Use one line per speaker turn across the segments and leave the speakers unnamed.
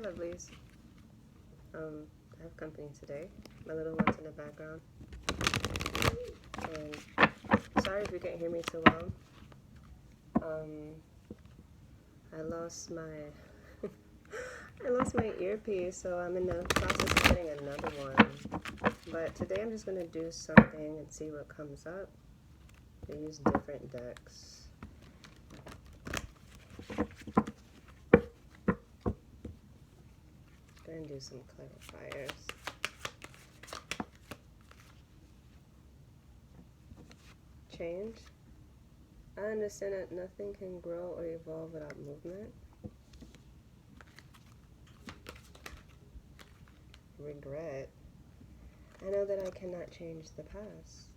lovelies. I have company today. My little one's in the background. And sorry if you can't hear me too well. I lost my earpiece, so I'm in the process of getting another one. But today I'm just going to do something and see what comes up. I use different decks. Going to do some clarifiers. Change. I understand that nothing can grow or evolve without movement. Regret. I know that I cannot change the past.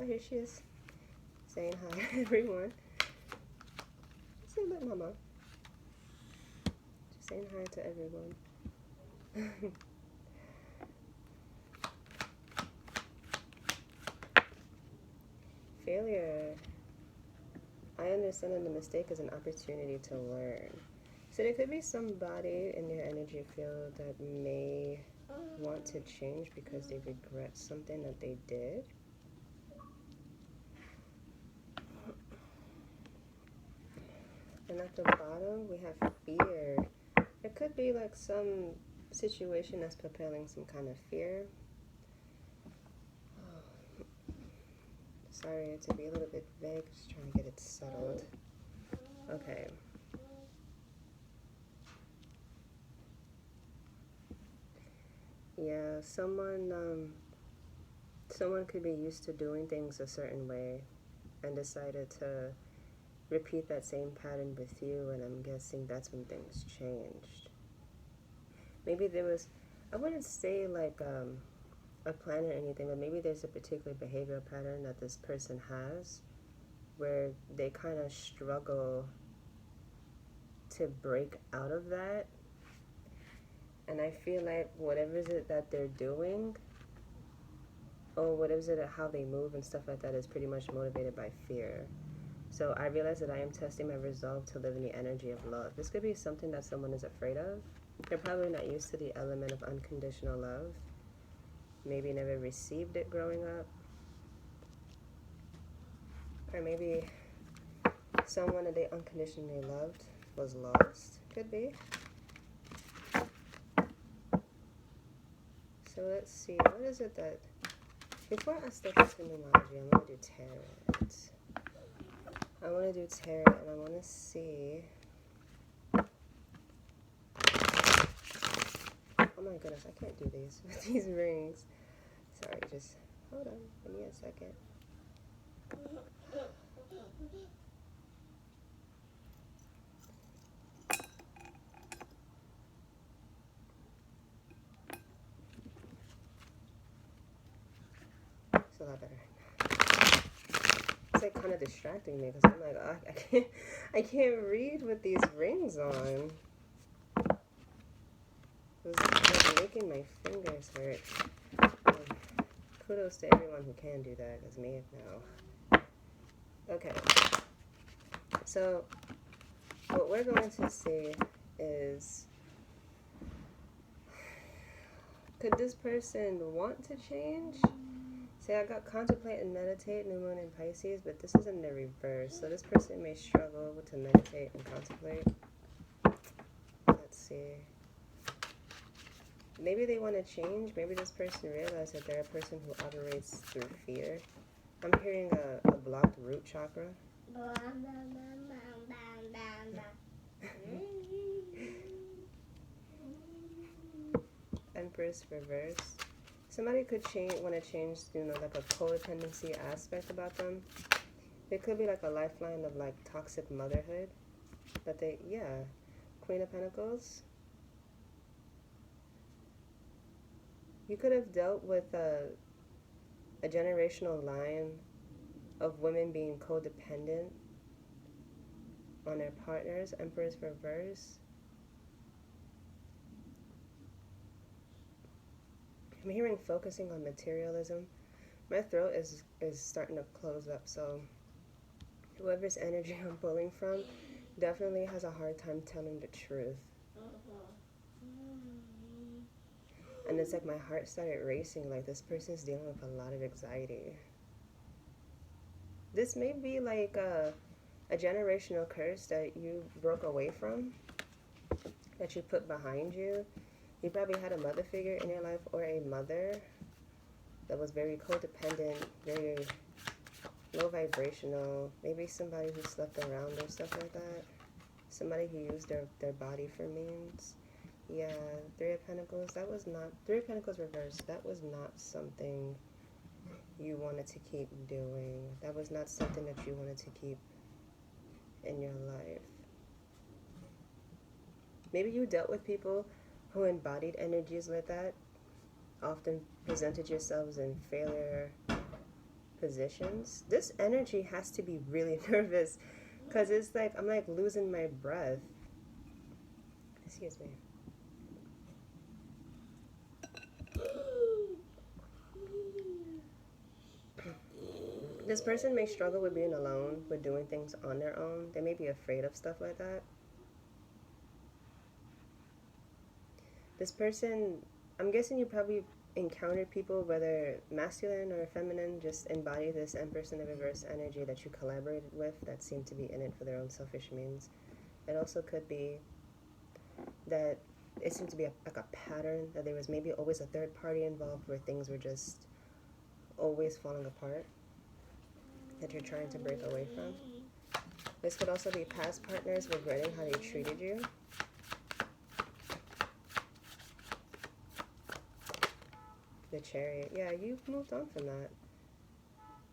Oh, here she is. Saying hi, everyone. Say look, mama. Just saying hi to everyone. Failure. I understand that the mistake is an opportunity to learn. So there could be somebody in your energy field that may want to change because they regret something that they did. And at the bottom, we have fear. It could be like some situation that's propelling some kind of fear. Sorry to be a little bit vague, just trying to get it settled. Okay. Yeah, someone could be used to doing things a certain way and decided to repeat that same pattern with you, and I'm guessing that's when things changed. Maybe there was, I wouldn't say like a plan or anything, but maybe there's a particular behavioral pattern that this person has where they kind of struggle to break out of that. And I feel like whatever is it that they're doing, or whatever is it how they move and stuff like that, is pretty much motivated by fear. So I realize that I am testing my resolve to live in the energy of love. This could be something that someone is afraid of. They're probably not used to the element of unconditional love. Maybe never received it growing up. Or maybe someone that they unconditionally loved was lost. Could be. So let's see, what is it that... Before I step into numerology, I want to do tarot. I want to do tarot, and I want to see... Oh my goodness, I can't do these with these rings. Sorry, just hold on, give me a second. It's a lot better. It's like kind of distracting me because I'm like, oh, I can't read with these rings on. It's like making my fingers hurt. Kudos to everyone who can do that, because me, no. Okay. So, what we're going to see is, could this person want to change? Say, I got contemplate and meditate, new moon in Pisces, but this is in the reverse. So this person may struggle to meditate and contemplate. Let's see. Maybe they want to change. Maybe this person realized that they're a person who operates through fear. I'm hearing a blocked root chakra. Empress reverse. Somebody could want to change, like a codependency aspect about them. It could be like a lifeline of like toxic motherhood. That they, yeah. Queen of Pentacles. You could have dealt with a generational line of women being codependent on their partners. Empress reverse. I'm hearing focusing on materialism. My throat is starting to close up, so whoever's energy I'm pulling from, definitely has a hard time telling the truth. And it's like my heart started racing, like this person's dealing with a lot of anxiety. This may be like a generational curse that you broke away from, that you put behind you. You probably had a mother figure in your life, or a mother that was very codependent, very low vibrational, maybe somebody who slept around or stuff like that. Somebody who used their body for means. Yeah, Three of Pentacles, that was not, Three of Pentacles reversed, that was not something you wanted to keep doing. That was not something that you wanted to keep in your life. Maybe you dealt with people who embodied energies like that, often presented yourselves in failure positions. This energy has to be really nervous, because it's like I'm like losing my breath. Excuse me. This person may struggle with being alone, with doing things on their own. They may be afraid of stuff like that. This person, I'm guessing you probably encountered people, whether masculine or feminine, just embody this Empress in the reverse energy that you collaborated with, that seem to be in it for their own selfish means. It also could be that it seemed to be like a pattern, that there was maybe always a third party involved, where things were just always falling apart, that you're trying to break away from. This could also be past partners regretting how they treated you. The Chariot. Yeah, you've moved on from that.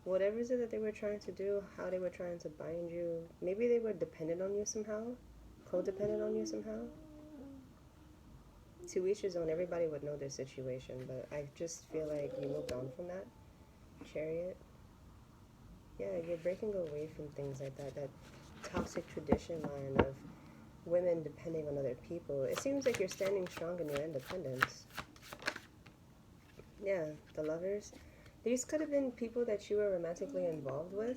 Whatever is it that they were trying to do, how they were trying to bind you, maybe they were dependent on you somehow, codependent on you somehow. To each his own, everybody would know their situation, but I just feel like you moved on from that. Chariot. Yeah, you're breaking away from things like that, that toxic tradition line of women depending on other people. It seems like you're standing strong in your independence. Yeah, the Lovers. These could have been people that you were romantically involved with.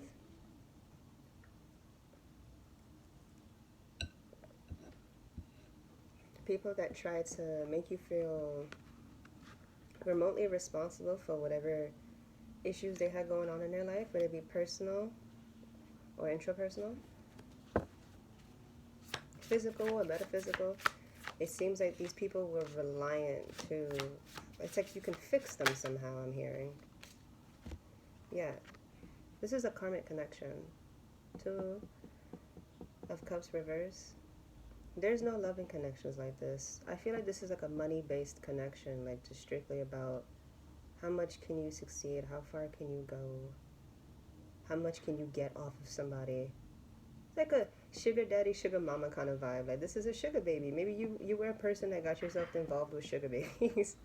People that try to make you feel remotely responsible for whatever issues they had going on in their life, whether it be personal or intrapersonal, physical or metaphysical. It seems like these people were reliant to, it's like you can fix them somehow, I'm hearing. Yeah, this is a karmic connection. Two of Cups reverse. There's no loving connections like this. I feel like this is like a money-based connection, like just strictly about how much can you succeed, how far can you go, how much can you get off of somebody. It's like a sugar daddy, sugar mama kind of vibe. Like, this is a sugar baby. Maybe you were a person that got yourself involved with sugar babies.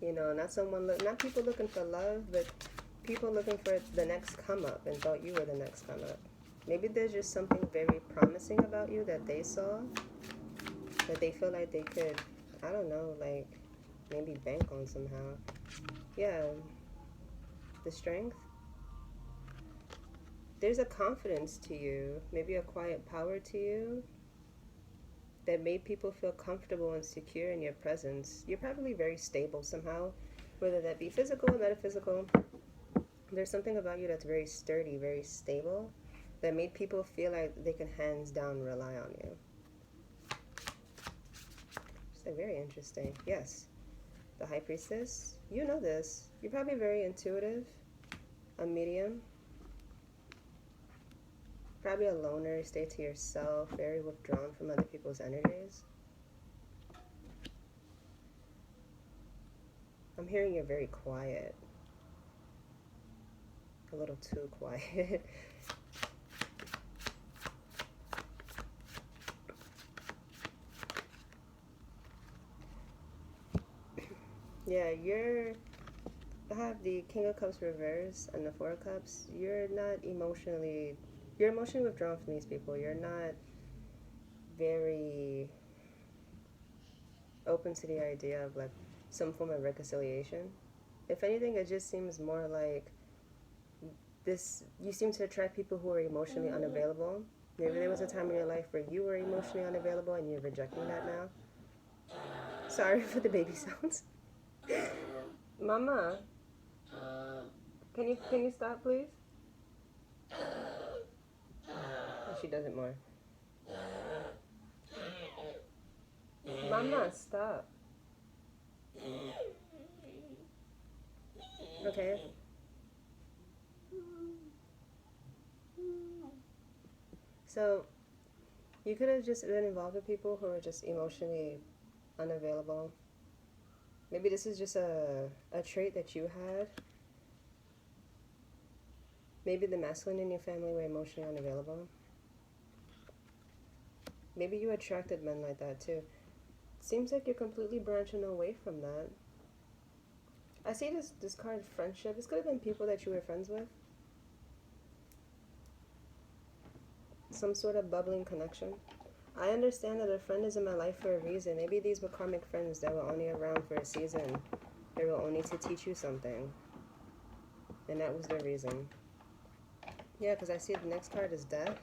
You know, not people looking for love, but people looking for the next come up and thought you were the next come up. Maybe there's just something very promising about you that they saw, that they feel like they could, I don't know, like maybe bank on somehow. Yeah, the Strength. There's a confidence to you, maybe a quiet power to you, that made people feel comfortable and secure in your presence. You're probably very stable somehow, whether that be physical or metaphysical. There's something about you that's very sturdy, very stable, that made people feel like they can hands down rely on you. It's like very interesting. Yes, the High Priestess. You know this. You're probably very intuitive, a medium, probably a loner, stay to yourself, very withdrawn from other people's energies. I'm hearing you're very quiet. A little too quiet. Yeah, I have the King of Cups reverse and the Four of Cups. You're emotionally withdrawn from these people. You're not very open to the idea of like some form of reconciliation. If anything, it just seems more like you seem to attract people who are emotionally unavailable. Maybe there was a time in your life where you were emotionally unavailable and you're rejecting that now. Sorry for the baby sounds. Mama, can you stop, please? Oh, she does it more. Mama, stop. Okay. So, you could have just been involved with people who are just emotionally unavailable. Maybe this is just a trait that you had. Maybe the masculine in your family were emotionally unavailable. Maybe you attracted men like that too. Seems like you're completely branching away from that. I see this card, friendship. This could have been people that you were friends with. Some sort of bubbling connection. I understand that a friend is in my life for a reason. Maybe these were karmic friends that were only around for a season. They were only to teach you something. And that was their reason. Yeah, because I see the next card is death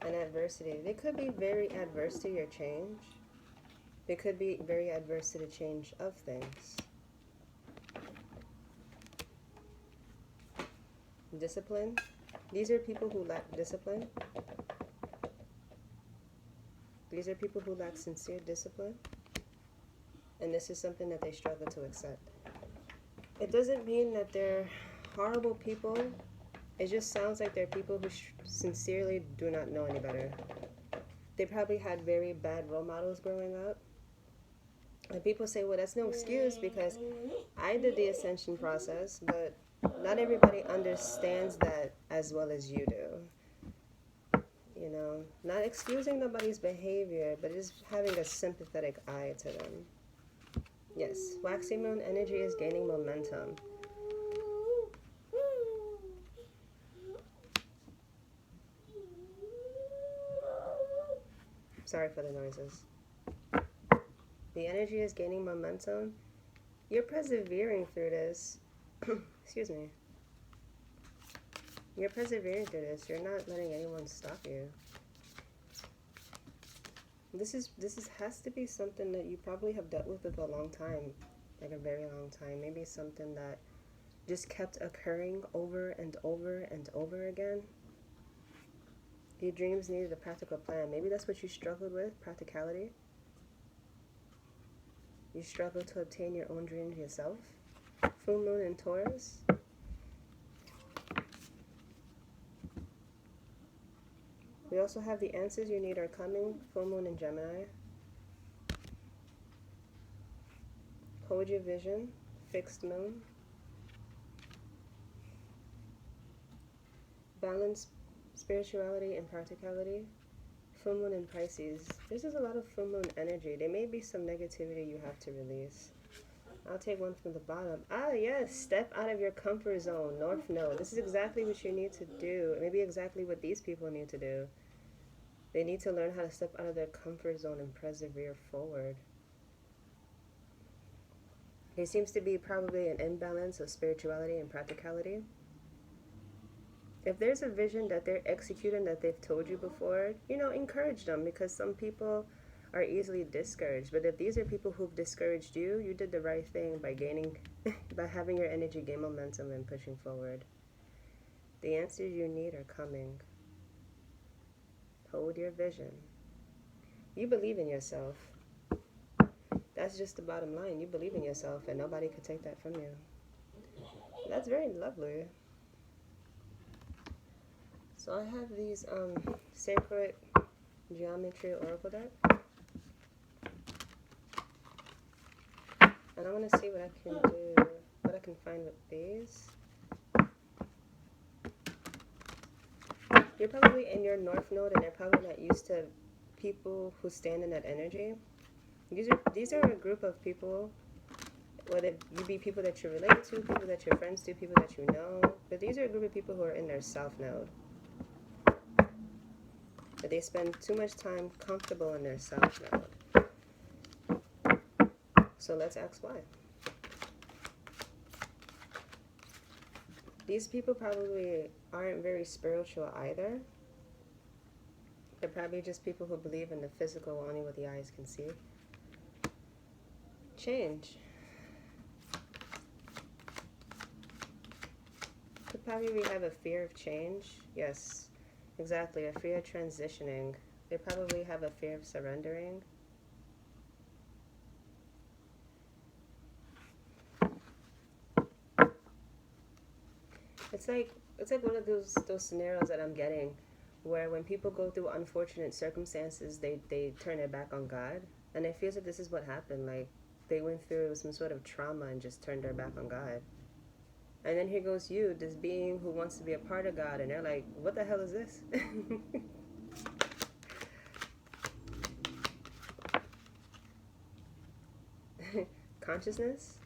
and adversity. They could be very adverse to your change. They could be very adverse to the change of things. Discipline. These are people who lack discipline. These are people who lack sincere discipline. And this is something that they struggle to accept. It doesn't mean that they're horrible people. It just sounds like they're people who sincerely do not know any better. They probably had very bad role models growing up. And people say, well, that's no excuse because I did the ascension process, but not everybody understands that as well as you do. You know, not excusing nobody's behavior, but just having a sympathetic eye to them. Yes, waxing moon energy is gaining momentum. Sorry for the noises. The energy is gaining momentum. You're persevering through this. Excuse me. You're persevering through this. You're not letting anyone stop you. This has to be something that you probably have dealt with for a long time, like a very long time. Maybe something that just kept occurring over and over and over again. Your dreams needed a practical plan. Maybe that's what you struggled with, practicality. You struggled to obtain your own dreams yourself. Full moon in Taurus. We also have the answers you need are coming. Full moon in Gemini. Hold your vision. Fixed moon. Balance spirituality and practicality. Full moon in Pisces. This is a lot of full moon energy. There may be some negativity you have to release. I'll take one from the bottom. Ah, yes. Step out of your comfort zone. North Node. This is exactly what you need to do. Maybe exactly what these people need to do. They need to learn how to step out of their comfort zone and persevere forward. There seems to be probably an imbalance of spirituality and practicality. If there's a vision that they're executing that they've told you before, you know, encourage them, because some people are easily discouraged. But if these are people who've discouraged you, you did the right thing by by having your energy gain momentum and pushing forward. The answers you need are coming. Hold your vision. You believe in yourself. That's just the bottom line. You believe in yourself and nobody could take that from you. That's very lovely. So I have these sacred geometry oracle deck. And I want to see what I can do, what I can find with these. You're probably in your North Node and they're probably not used to people who stand in that energy. These are a group of people, whether you be people that you're related to, people that you're friends to, people that you know, but these are a group of people who are in their South Node. But they spend too much time comfortable in their South Node. So let's ask why. These people probably aren't very spiritual either. They're probably just people who believe in the physical only what the eyes can see. Change. Could probably have a fear of change. Yes, exactly. A fear of transitioning. They probably have a fear of surrendering. It's like one of those scenarios that I'm getting, where when people go through unfortunate circumstances, they turn their back on God, and it feels like this is what happened. Like they went through some sort of trauma and just turned their back on God. And then here goes you, this being who wants to be a part of God, and they're like, what the hell is this? Consciousness?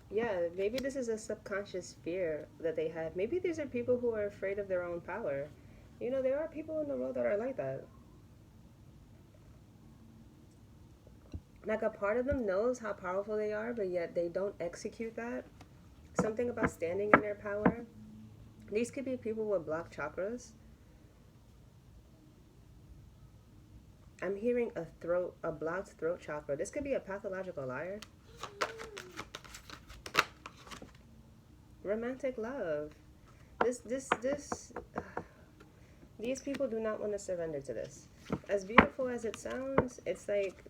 Yeah, maybe this is a subconscious fear that they have. Maybe these are people who are afraid of their own power. You know, there are people in the world that are like that. Like a part of them knows how powerful they are, but yet they don't execute that. Something about standing in their power. These could be people with blocked chakras. I'm hearing a blocked throat chakra. This could be a pathological liar. Romantic love. These people do not want to surrender to this. As beautiful as it sounds, it's like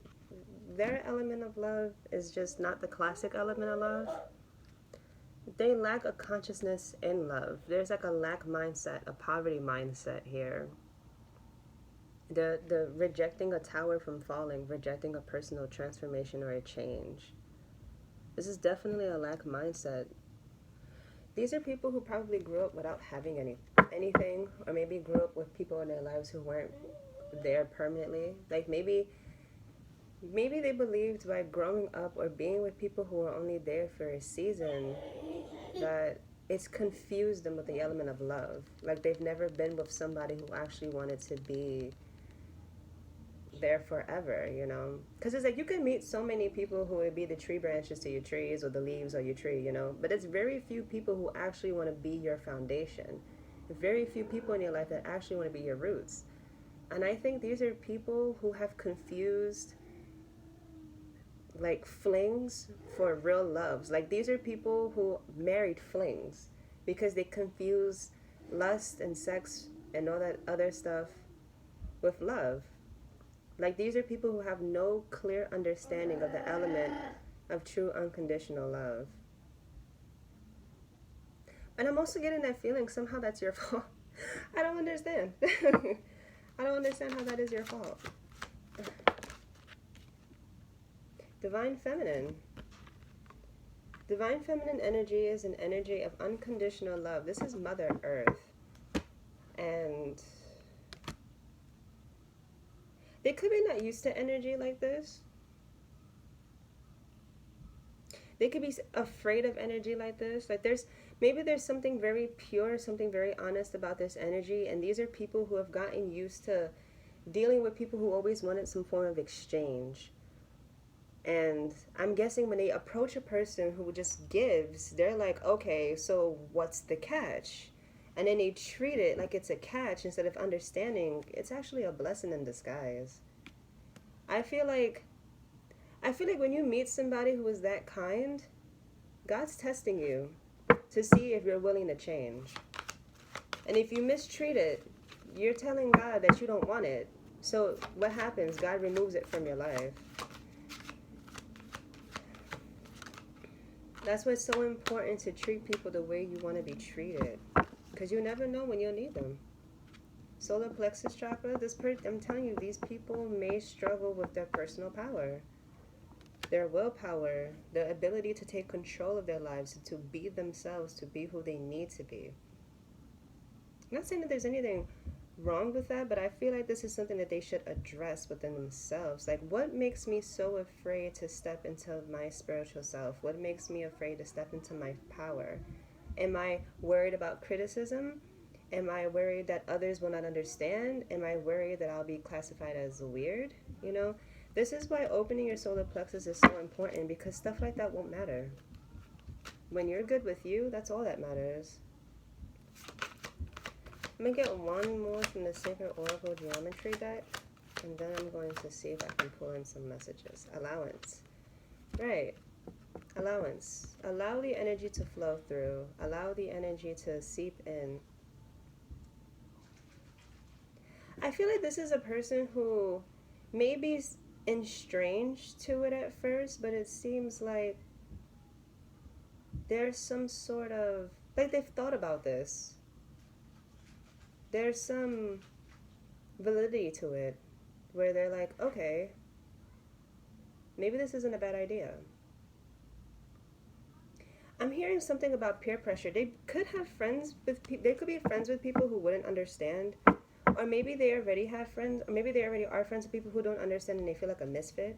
their element of love is just not the classic element of love. They lack a consciousness in love. There's like a lack mindset, a poverty mindset here. The rejecting a tower from falling, rejecting a personal transformation or a change. This is definitely a lack mindset. These are people who probably grew up without having anything, or maybe grew up with people in their lives who weren't there permanently. Like maybe they believed by growing up or being with people who were only there for a season that it's confused them with the element of love. Like they've never been with somebody who actually wanted to be there forever, you know? Because it's like you can meet so many people who would be the tree branches to your trees or the leaves of your tree, you know? But it's very few people who actually want to be your foundation. Very few people in your life that actually want to be your roots. And I think these are people who have confused like flings for real loves. Like these are people who married flings because they confuse lust and sex and all that other stuff with love. Like these are people who have no clear understanding of the element of true unconditional love. And I'm also getting that feeling somehow that's your fault. I don't understand. I don't understand how that is your fault. Divine Feminine. Divine Feminine energy is an energy of unconditional love. This is Mother Earth. And they could be not used to energy like this. They could be afraid of energy like this. Like maybe there's something very pure, something very honest about this energy. And these are people who have gotten used to dealing with people who always wanted some form of exchange. And I'm guessing when they approach a person who just gives, they're like, okay, so what's the catch? And then they treat it like it's a catch instead of understanding it's actually a blessing in disguise. I feel like when you meet somebody who is that kind, God's testing you to see if you're willing to change. And if you mistreat it, you're telling God that you don't want it. So what happens? God removes it from your life. That's why it's so important to treat people the way you want to be treated. Because you never know when you'll need them. Solar plexus chakra, I'm telling you, these people may struggle with their personal power. Their willpower, the ability to take control of their lives, to be themselves, to be who they need to be. I'm not saying that there's anything wrong with that, but I feel like this is something that they should address within themselves. Like, what makes me so afraid to step into my spiritual self? What makes me afraid to step into my power? Am I worried about criticism? Am I worried that others will not understand? Am I worried that I'll be classified as weird? You know, this is why opening your solar plexus is so important, because stuff like that won't matter. When you're good with you, that's all that matters. I'm going to get one more from the Sacred Oracle Geometry deck, and then I'm going to see if I can pull in some messages. Allowance. Right. Allowance. Allow the energy to flow through. Allow the energy to seep in. I feel like this is a person who maybe is estranged to it at first, but it seems like there's some sort of, like they've thought about this. There's some validity to it where they're like, okay, maybe this isn't a bad idea. I'm hearing something about peer pressure. They could have friends with they could be friends with people who wouldn't understand, or maybe they already have friends, or maybe they already are friends with people who don't understand and they feel like a misfit.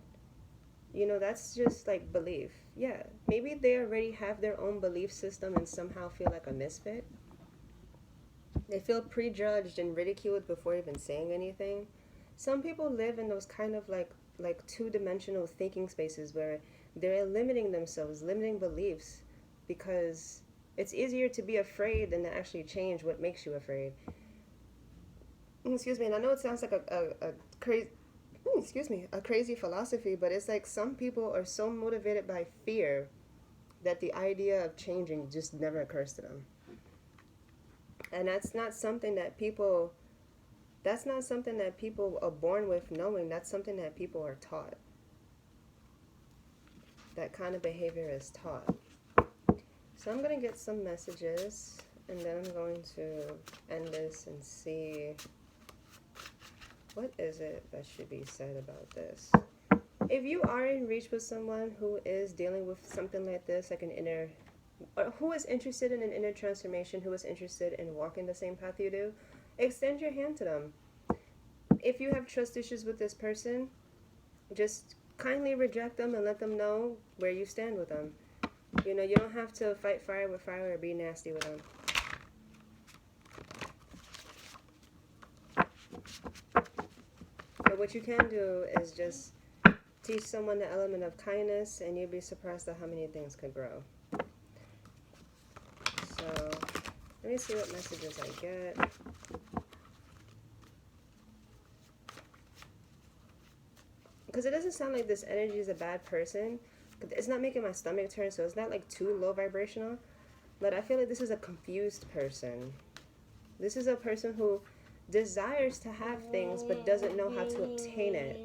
You know, that's just like belief. Yeah, maybe they already have their own belief system and somehow feel like a misfit. They feel prejudged and ridiculed before even saying anything. Some people live in those kind of like two-dimensional thinking spaces where they're limiting themselves, limiting beliefs, because it's easier to be afraid than to actually change what makes you afraid. Excuse me, and I know it sounds like a crazy philosophy, but it's like some people are so motivated by fear that the idea of changing just never occurs to them. And that's not something that people are born with knowing. That's something that people are taught. That kind of behavior is taught. So I'm going to get some messages, and then I'm going to end this and see what is it that should be said about this. If you are in reach with someone who is dealing with something like this, like an inner, or who is interested in an inner transformation, who is interested in walking the same path you do, extend your hand to them. If you have trust issues with this person, just kindly reject them and let them know where you stand with them. You know, you don't have to fight fire with fire or be nasty with them. But what you can do is just teach someone the element of kindness, and you'd be surprised at how many things could grow. So, let me see what messages I get. Because it doesn't sound like this energy is a bad person. It's not making my stomach turn, so it's not like too low vibrational. But I feel like this is a confused person. This is a person who desires to have things but doesn't know how to obtain it.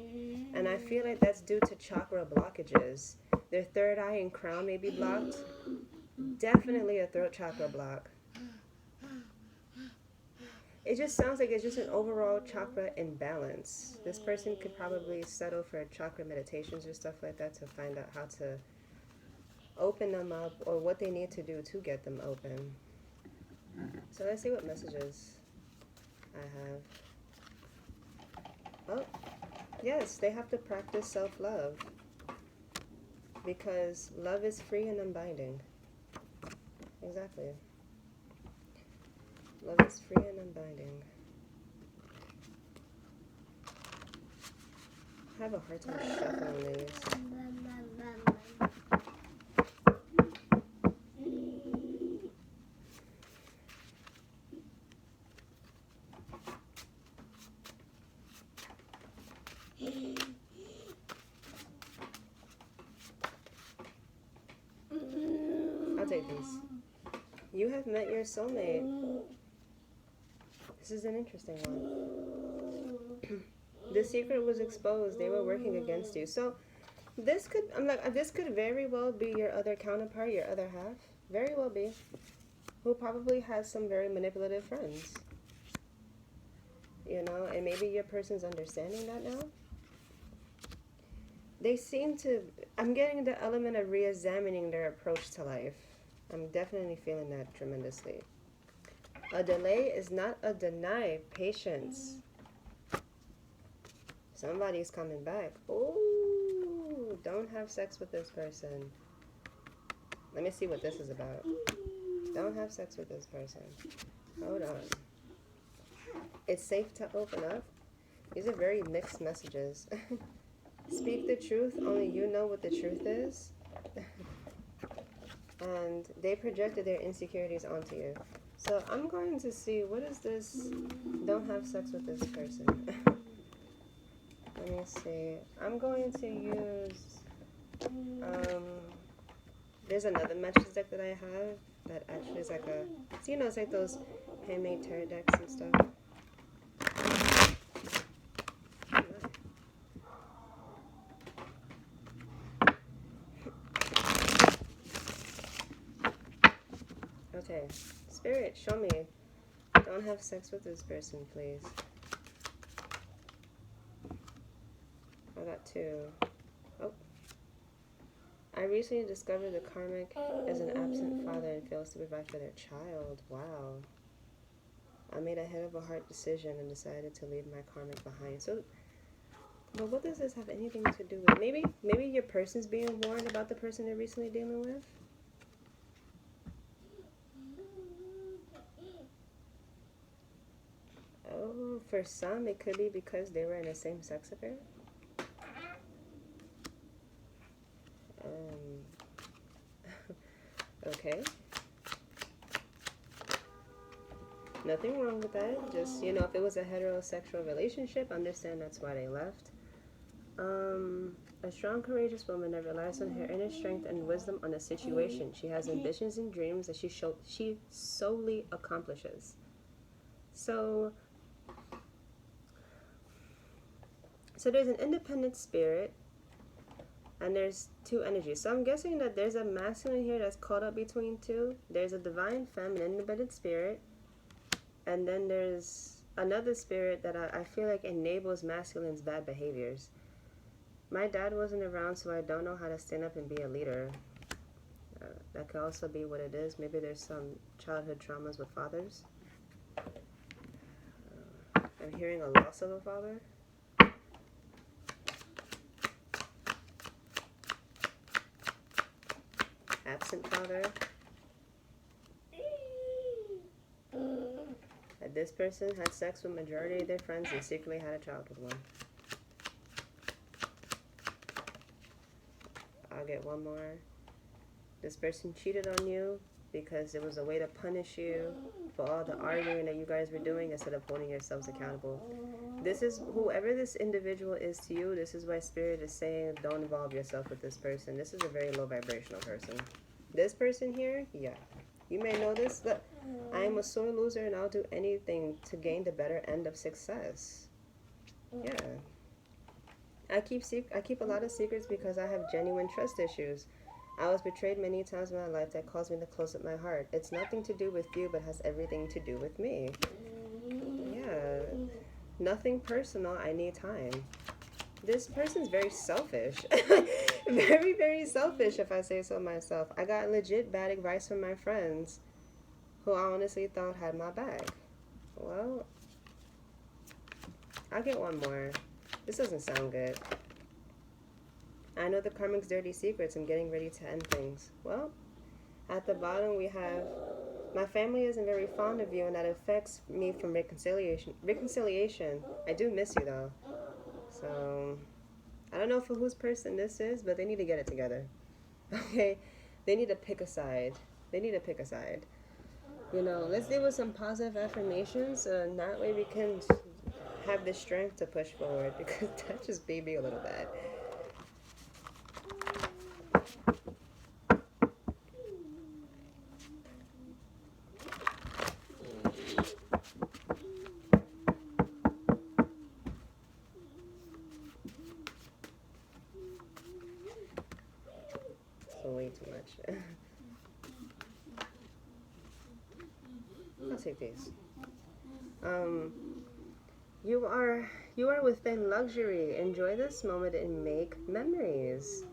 And I feel like that's due to chakra blockages. Their third eye and crown may be blocked. Definitely a throat chakra block. It just sounds like it's just an overall chakra imbalance. This person could probably settle for chakra meditations or stuff like that to find out how to open them up, or what they need to do to get them open. So let's see what messages I have. Oh, yes, they have to practice self-love, because love is free and unbinding. Exactly. Love is free and unbinding. I have a hard time shuffling these. I'll take these. You have met your soulmate. This is an interesting one. The secret was exposed. They were working against you. So this could very well be your other counterpart, your other half. Very well be. Who probably has some very manipulative friends. You know, and maybe your person's understanding that now. They seem to, I'm getting the element of re-examining their approach to life. I'm definitely feeling that tremendously. A delay is not a deny. Patience. Somebody's coming back. Ooh, don't have sex with this person. Let me see what this is about. Don't have sex with this person. Hold on. It's safe to open up. These are very mixed messages. Speak the truth. Only you know what the truth is. and they projected their insecurities onto you. So I'm going to see, what is this? Don't have sex with this person. Let me see. I'm going to use, there's another matches deck that I have that actually is like a, so you know, it's like those handmade tarot decks and stuff. Okay, Spirit, show me. Don't have sex with this person, please. I got 2. Oh. I recently discovered the karmic is an absent father and fails to provide for their child. Wow. I made a head of a heart decision and decided to leave my karmic behind. So, but what does this have anything to do with? Maybe your person's being warned about the person they're recently dealing with? Oh, for some, it could be because they were in a same-sex affair. Okay. Nothing wrong with that. Just, you know, if it was a heterosexual relationship, understand that's why they left. A strong, courageous woman that relies on her inner strength and wisdom on a situation. She has ambitions and dreams that she solely accomplishes. So there's an independent spirit, and there's 2 energies. So I'm guessing that there's a masculine here that's caught up between 2. There's a divine feminine independent spirit, and then there's another spirit that I feel like enables masculine's bad behaviors. My dad wasn't around, so I don't know how to stand up and be a leader. That could also be what it is. Maybe there's some childhood traumas with fathers. I'm hearing a loss of a father. Absent father. That this person had sex with majority of their friends and secretly had a child with one. I'll get one more. This person cheated on you because it was a way to punish you for all the arguing that you guys were doing instead of holding yourselves accountable. This is, whoever this individual is to you, this is why Spirit is saying don't involve yourself with this person. This is a very low vibrational person. This person here, yeah. You may know this, but I am a sore loser and I'll do anything to gain the better end of success. Yeah. I keep a lot of secrets because I have genuine trust issues. I was betrayed many times in my life that caused me to close up my heart. It's nothing to do with you, but has everything to do with me. Yeah. Nothing personal. I need time. This person's very selfish. Very, very selfish, if I say so myself. I got legit bad advice from my friends who I honestly thought had my back. Well, I'll get one more. This doesn't sound good. I know the karmic's dirty secrets and getting ready to end things. Well, at the bottom we have, my family isn't very fond of you and that affects me from reconciliation. I do miss you though. So, I don't know for whose person this is, but they need to get it together. Okay? They need to pick a side. You know, let's deal with some positive affirmations and that way we can have the strength to push forward because that just made me a little bad. Way too much. I'll take these. You are within luxury. Enjoy this moment and make memories.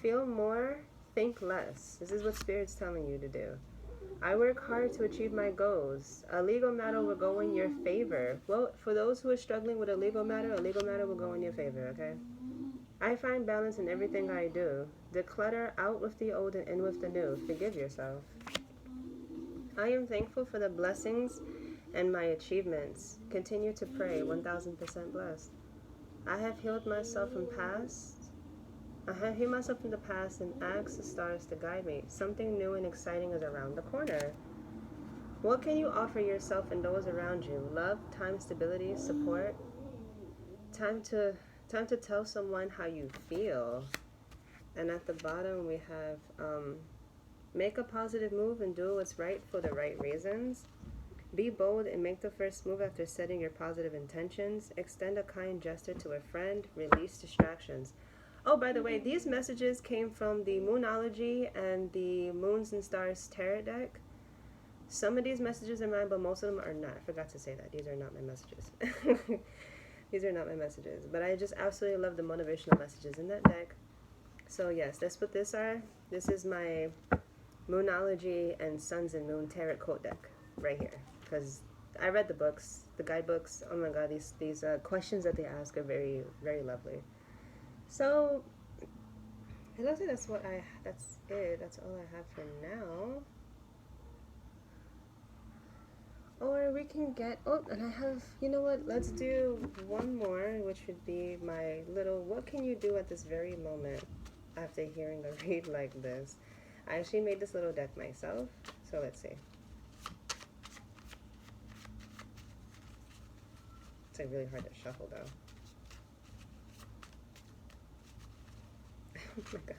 Feel more, think less. This is what Spirit's telling you to do. I work hard to achieve my goals. A legal matter will go in your favor. Well, for those who are struggling with a legal matter will go in your favor, okay? I find balance in everything I do. Declutter out with the old and in with the new. Forgive yourself. I am thankful for the blessings and my achievements. Continue to pray. 1000% blessed. I have healed myself from past I have healed myself from the past and ask the stars to guide me. Something new and exciting is around the corner. What can you offer yourself and those around you? Love, time, stability, support. Time to tell someone how you feel. And at the bottom we have make a positive move and do what's right for the right reasons. Be bold and make the first move after setting your positive intentions. Extend a kind gesture to a friend. Release distractions. Oh, by the way, these messages came from the Moonology and the Moons and Stars Tarot deck. Some of these messages are mine, but most of them are not. I forgot to say that. These are not my messages. These are not my messages. But I just absolutely love the motivational messages in that deck. So yes, that's what these are. This is my Moonology and Suns and Moon Tarot quote deck right here. Because I read the books, the guidebooks. Oh my god, these questions that they ask are very, very lovely. So it looks like that's it. That's all I have for now. Or we can get, oh, and I have, you know what, let's do one more, which would be my little, what can you do at this very moment after hearing a read like this? I actually made this little deck myself, so let's see. It's like really hard to shuffle though. Oh my god.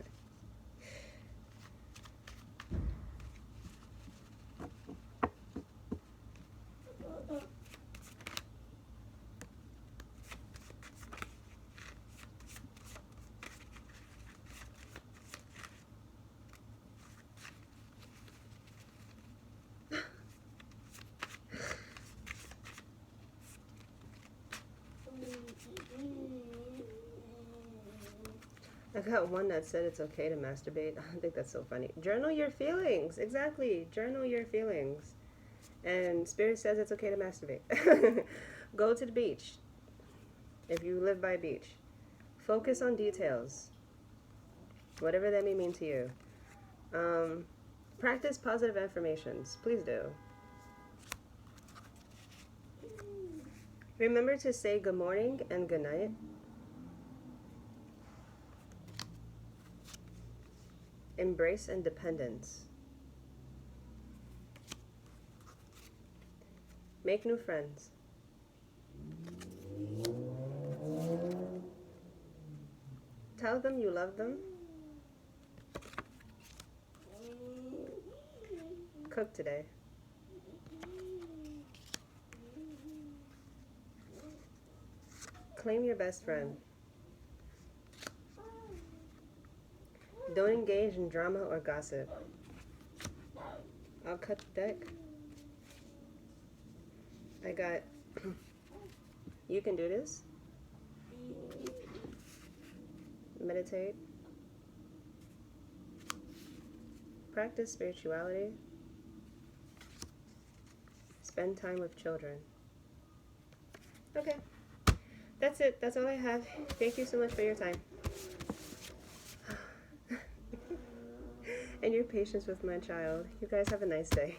I got one that said it's okay to masturbate. I think that's so funny. Journal your feelings. Exactly. Journal your feelings. And Spirit says it's okay to masturbate. Go to the beach. If you live by a beach. Focus on details. Whatever that may mean to you. Practice positive affirmations. Please do. Remember to say good morning and good night. Embrace independence. Make new friends. Tell them you love them. Cook today. Claim your best friend. Don't engage in drama or gossip. I'll cut the deck. I got, you can do this. Meditate. Practice spirituality. Spend time with children. Okay. That's it. That's all I have. Thank you so much for your time. And your patience with my child. You guys have a nice day.